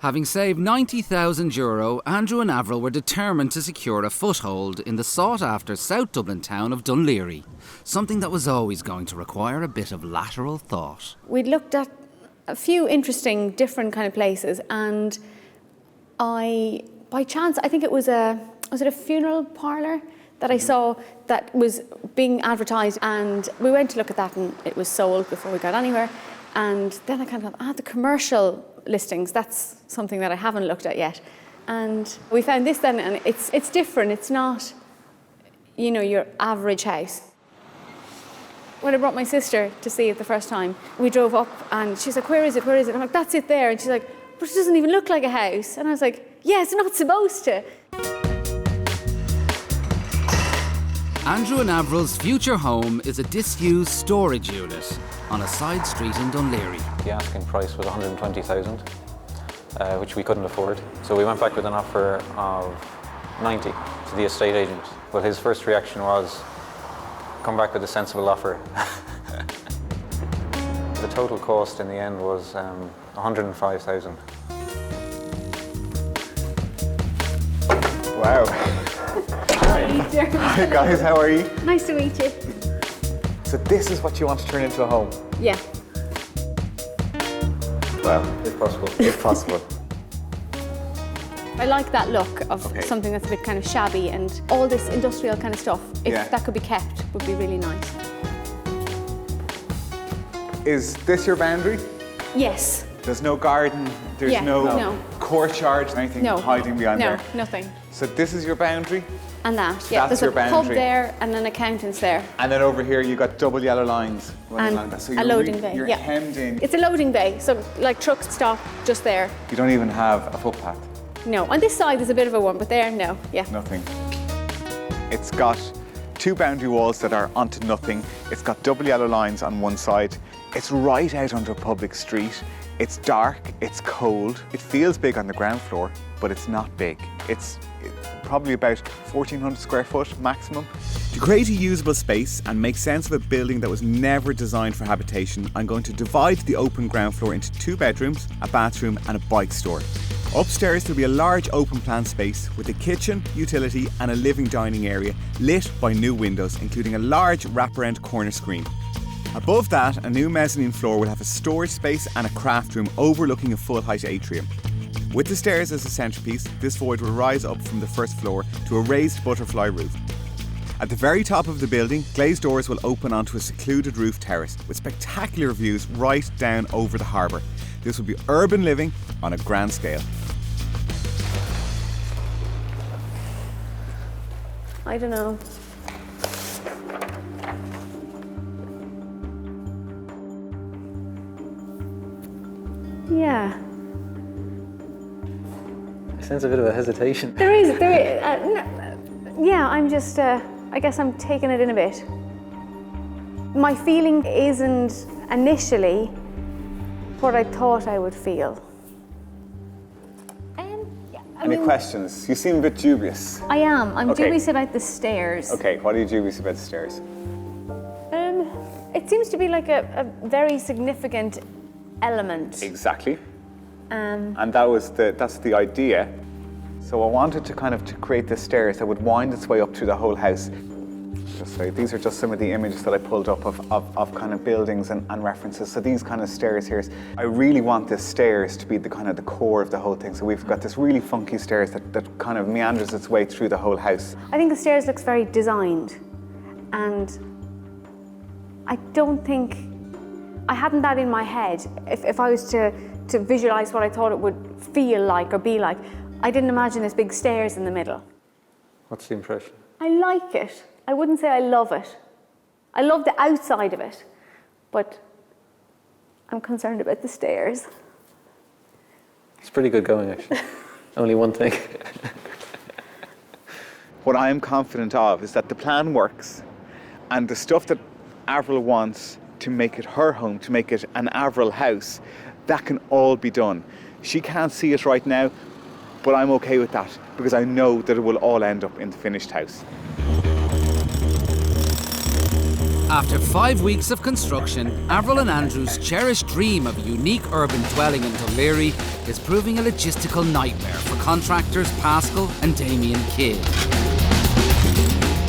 Having saved €90,000, Andrew and Avril were determined to secure a foothold in the sought-after South Dublin town of Dunleary, something that was always going to require a bit of lateral thought. We'd looked at a few interesting, different kind of places, and by chance, I think was it a funeral parlour that I saw that was being advertised, and we went to look at that and it was sold before we got anywhere. And then I kind of thought, the commercial listings, that's something that I haven't looked at yet. And we found this then, and it's different. It's not, your average house. When I brought my sister to see it the first time, we drove up and she's like, where is it? I'm like, that's it there. And she's like, but it doesn't even look like a house. And I was like, yeah, it's not supposed to. Andrew and Avril's future home is a disused storage unit on a side street in Dunleary. The asking price was 120,000, which we couldn't afford. So we went back with an offer of 90 to the estate agent. But his first reaction was, come back with a sensible offer. The total cost in the end was 105,000. Wow. Hi guys, how are you? Nice to meet you. So this is what you want to turn into a home? Yeah. Well, if possible. If possible. I like that look of something that's a bit kind of shabby, and all this industrial kind of stuff, if that could be kept, would be really nice. Is this your boundary? Yes. There's no garden, there's no courtyard, anything hiding behind there? No, nothing. So this is your boundary? And that, That's there's your a boundary. pub there and an accountant's there. And then over here you got double yellow lines running And along that. So a loading bay, You're hemmed in. It's a loading bay, so like trucks stop just there. You don't even have a footpath? No, on this side there's a bit of a one, but there, no, Nothing. It's got two boundary walls that are onto nothing. It's got double yellow lines on one side. It's right out onto a public street. It's dark, it's cold. It feels big on the ground floor, but it's not big. It's probably about 1,400 square foot maximum. To create a usable space and make sense of a building that was never designed for habitation, I'm going to divide the open ground floor into 2 bedrooms, a bathroom and a bike store. Upstairs there'll be a large open plan space with a kitchen, utility and a living dining area lit by new windows, including a large wraparound corner screen. Above that, a new mezzanine floor will have a storage space and a craft room overlooking a full-height atrium. With the stairs as a centrepiece, this void will rise up from the first floor to a raised butterfly roof. At the very top of the building, glazed doors will open onto a secluded roof terrace with spectacular views right down over the harbour. This will be urban living on a grand scale. I don't know. Yeah. I sense a bit of a hesitation. There is. I'm just, I guess I'm taking it in a bit. My feeling isn't initially what I thought I would feel. Any questions? You seem a bit dubious. I am. I'm dubious about the stairs. Okay, what are you dubious about the stairs? It seems to be like a very significant element. Exactly. And that's the idea. So I wanted to to create this stairs that would wind its way up through the whole house. These are just some of the images that I pulled up of kind of buildings and references. So these kind of stairs here, I really want this stairs to be the the core of the whole thing. So we've got this really funky stairs that kind of meanders its way through the whole house. I think the stairs looks very designed, and I don't think, I hadn't that in my head. If I was to visualise what I thought it would feel like or be like, I didn't imagine this big stairs in the middle. What's the impression? I like it. I wouldn't say I love it. I love the outside of it, but I'm concerned about the stairs. It's pretty good going, actually. Only one thing. What I am confident of is that the plan works, and the stuff that Avril wants to make it her home, to make it an Avril house, that can all be done. She can't see it right now, but I'm okay with that because I know that it will all end up in the finished house. After 5 weeks of construction, Avril and Andrew's cherished dream of a unique urban dwelling in Dún Laoghaire is proving a logistical nightmare for contractors Pascal and Damien Kidd.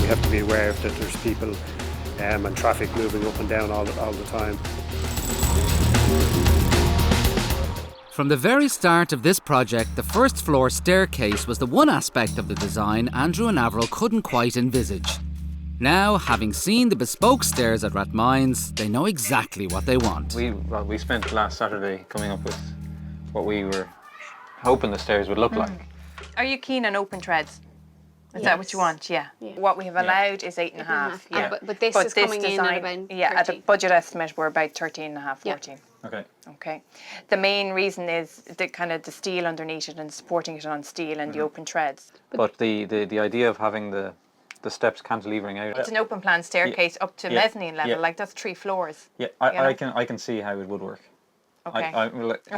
We have to be aware that there's people and traffic moving up and down all the time. From the very start of this project, the first floor staircase was the one aspect of the design Andrew and Avril couldn't quite envisage. Now, having seen the bespoke stairs at Rathmines, they know exactly what they want. We spent last Saturday coming up with what we were hoping the stairs would look like. Are you keen on open treads? Is that what you want? Yeah. What we have allowed is 8.5. Yeah. But this is coming in at about 13. Yeah, at a budget estimate, we're about 13.5, 14. Okay. Okay. The main reason is the steel underneath it and supporting it on steel and the open treads. But the idea of having the steps cantilevering out. It's an open plan staircase up to mezzanine level, like that's 3 floors. Yeah, I can see how it would work. Okay.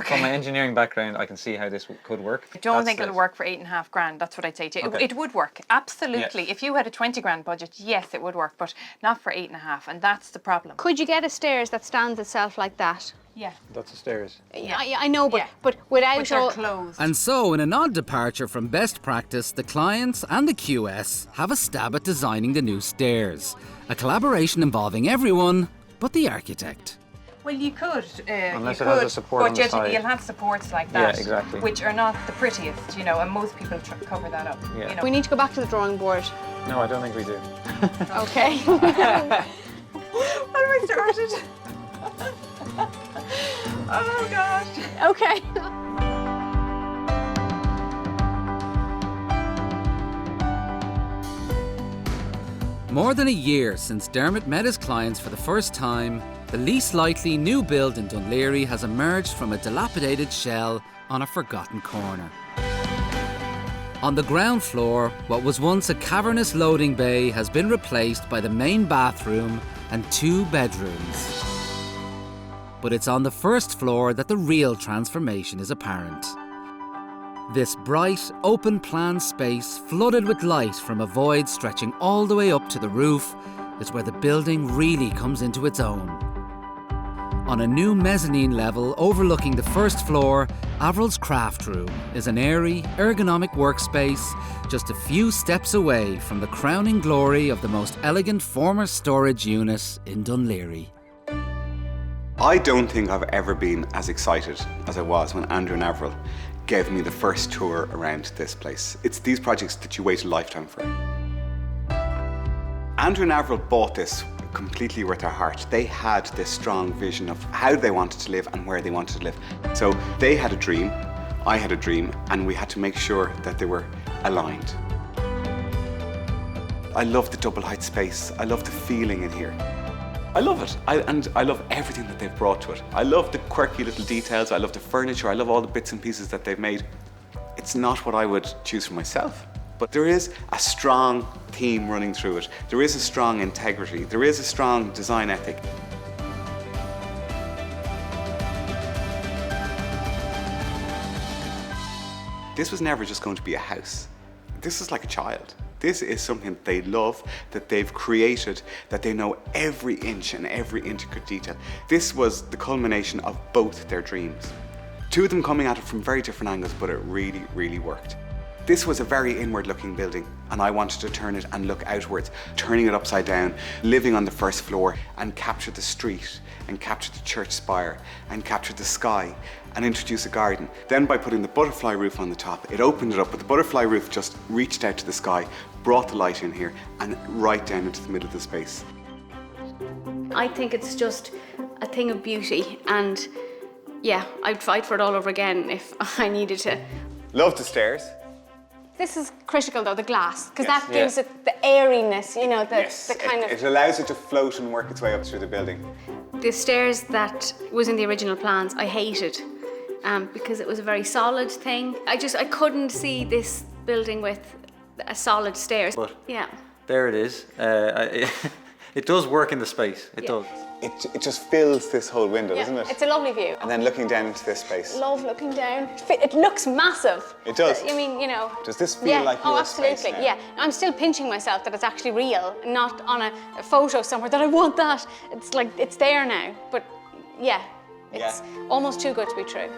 From my engineering background, I can see how this could work. I don't think it'll work for 8.5 grand. That's what I'd say to you. Okay. It would work, absolutely. If you had a 20 grand budget, yes, it would work, but not for 8.5, and that's the problem. Could you get a stairs that stands itself like that? Yeah. That's the stairs. I know, but without Which are closed. And so, in an odd departure from best practice, the clients and the QS have a stab at designing the new stairs. A collaboration involving everyone but the architect. Well, you could. Unless you it has could, a support on the side. You'll have supports like that. Yeah, exactly. Which are not the prettiest, and most people cover that up. Yeah. We need to go back to the drawing board. No, I don't think we do. Okay. What have I started? Oh gosh. Okay. More than a year since Dermot met his clients for the first time, the least likely new build in Dún Laoghaire has emerged from a dilapidated shell on a forgotten corner. On the ground floor, what was once a cavernous loading bay has been replaced by the main bathroom and 2 bedrooms. But it's on the first floor that the real transformation is apparent. This bright, open-plan space, flooded with light from a void stretching all the way up to the roof, is where the building really comes into its own. On a new mezzanine level overlooking the first floor, Avril's craft room is an airy, ergonomic workspace just a few steps away from the crowning glory of the most elegant former storage unit in Dún Laoghaire. I don't think I've ever been as excited as I was when Andrew and Avril gave me the first tour around this place. It's these projects that you wait a lifetime for. Andrew and Avril bought this completely with their heart. They had this strong vision of how they wanted to live and where they wanted to live. So they had a dream, I had a dream, and we had to make sure that they were aligned. I love the double height space. I love the feeling in here. I love it, and I love everything that they've brought to it. I love the quirky little details, I love the furniture, I love all the bits and pieces that they've made. It's not what I would choose for myself, but there is a strong theme running through it. There is a strong integrity, there is a strong design ethic. This was never just going to be a house. This is like a child. This is something that they love, that they've created, that they know every inch and every intricate detail. This was the culmination of both their dreams. 2 of them coming at it from very different angles, but it really, really worked. This was a very inward-looking building, and I wanted to turn it and look outwards, turning it upside down, living on the first floor, and capture the street, and capture the church spire, and capture the sky, and introduce a garden. Then by putting the butterfly roof on the top, it opened it up, but the butterfly roof just reached out to the sky, brought the light in here, and right down into the middle of the space. I think it's just a thing of beauty, and yeah, I'd fight for it all over again if I needed to. Love the stairs. This is critical though, the glass, because that gives it the airiness, the kind of... It allows it to float and work its way up through the building. The stairs that was in the original plans, I hated, because it was a very solid thing. I couldn't see this building with a solid stairs. But yeah. there it is. It does work in the space. It does. it just fills this whole window, doesn't it? It's a lovely view. And then looking down into this space. Love looking down. It looks massive. It does. I mean, you know. Does this feel like your absolutely. space now? Yeah. I'm still pinching myself that it's actually real, not on a photo somewhere that I want that. It's like, it's there now. But yeah, it's almost too good to be true.